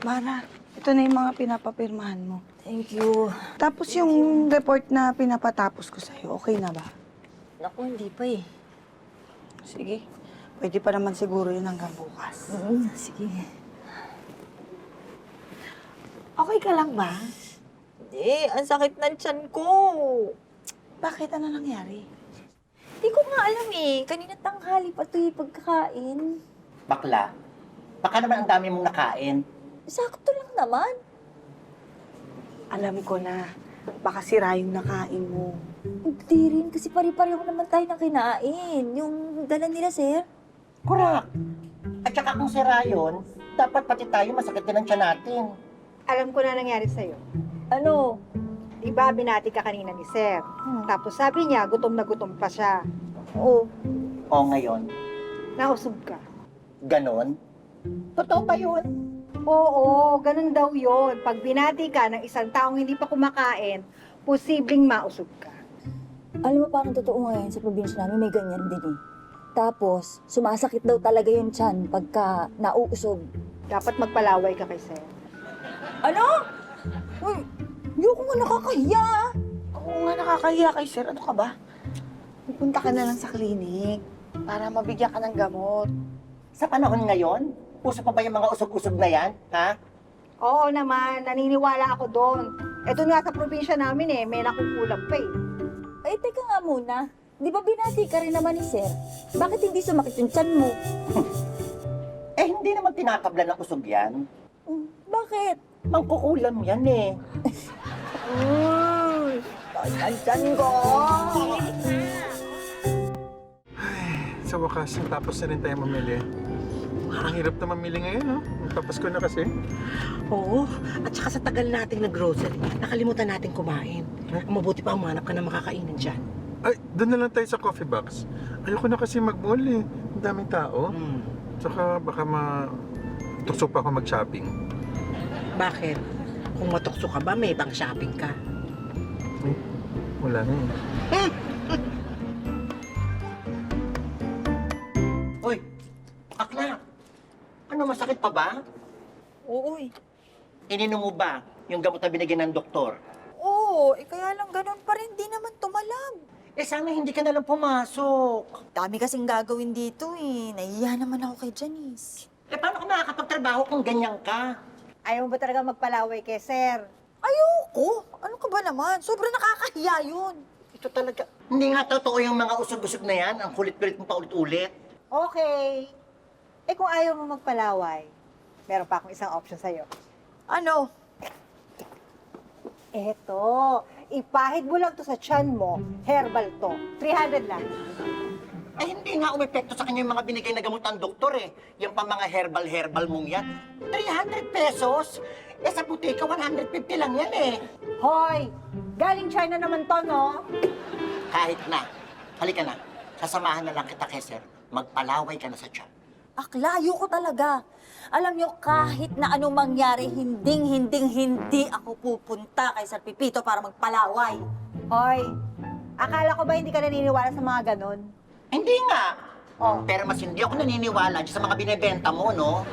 Mara, ito na yung mga pinapapirmahan mo. Thank you. Tapos yung report na pinapatapos ko sa'yo, okay na ba? Naku, hindi pa eh. Sige. Pwede pa naman siguro yun hanggang bukas. Sige. Okay ka lang ba? Hindi, ang sakit ng tiyan ko. Bakit? Ano nangyari? Hindi ko nga alam eh. Kanina tanghali pa ito yung pagkakain. Bakla, baka naman ang dami mong nakain. Sakto lang naman. Alam ko na. Baka sira yung nakain mo. Hindi rin, kasi pare-pareho naman tayo na kinain. Yung dala nila, sir. Correct. At saka kung sira yun, dapat pati tayo masakit din ang tiyan natin. Alam ko na nangyari sa'yo. Ano? Diba, binati ka kanina ni Sir. Tapos sabi niya, gutom na gutom pa siya. Oo. O ngayon, Nausog ka. ganon? Totoo ba yun? Oo, ganun daw yon. Pag binati ka ng isang taong hindi pa kumakain, posibleng mausog ka. Alam mo, parang totoo ngayon sa probinsya namin, may ganyan din eh. Tapos, sumasakit daw talaga yung tiyan pagka nauusog. Dapat magpalaway ka kay Sir. Ano? Uy, hindi ako nga nakakahiya. Oo nga, nakakahiya kay sir. Ano ka ba? Pupunta ka na lang sa klinik para mabigyan ka ng gamot. Sa panahon ngayon, uso pa ba yung mga usog-usog na yan? Ha? Oo naman, naniniwala ako doon. Eto nga sa probinsya namin eh, may nakukulang pa eh. Ay, teka nga muna. Di ba binati ka rin naman ni Sir? Bakit hindi sumakit yung tiyan mo? Eh, hindi naman tinatabla ng usog yan. Bakit? Mangkukulam yan eh. Ang tiyan ko! Sa wakas, tapos na rin tayo mamili. Ang hirap na mamili ngayon, no? Magpapasko na kasi. Oo, at saka sa tagal nating nag-grocery, nakalimutan natin kumain. Ang mabuti pa umanap ka na makakainin dyan. Ay, doon na lang tayo sa coffee box. Ayoko na kasi mag-mall eh. Ang daming tao. Tsaka baka tukso pa ako mag-shopping. Bakit? Kung matukso ka ba, may ibang shopping ka. Eh, wala na eh. Uy, akla. Ano, masakit pa ba? Oo eh. Ininom mo ba yung gamot na binigyan ng doktor? Oo, kaya lang ganun pa rin, di naman tumalab. Eh, sana hindi ka na lang pumasok. Dami kasing gagawin dito eh. Nahiya naman ako kay Janice. Eh, paano ka makakapagtrabaho kung ganyan ka? Ayaw mo ba talaga magpalaway kay Sir? Ayoko! Ano ka ba naman? Sobrang nakakahiya yun. Ito talaga. Hindi nga totoo yung mga usog-usog na yan. Ang kulit-kulit mo paulit-ulit. Okay. Eh kung ayaw mo magpalaway, meron pa akong isang option sa'yo. Ano? Eto, ipahid mo lang to sa tiyan mo, herbal to. 300 lang. Ay, hindi nga umepekto sa kanya yung mga binigay na gamot ng doktor eh. Yung pa mga herbal mong yan. 300 pesos? Eh, sa butika, 150 lang yan eh. Hoy, galing China naman to, no? Kahit na. Halika na. Sasamahan na lang kita kay sir. Magpalaway ka na sa tiyan. Akla, ayoko talaga. Alam nyo, kahit na anong mangyari, hindi ako pupunta kay Sir Pipito para magpalaway. Hoy, akala ko ba hindi ka naniniwala sa mga ganon? Hindi nga. Oh. Pero mas hindi ako naniniwala dyan sa mga binibenta mo, no?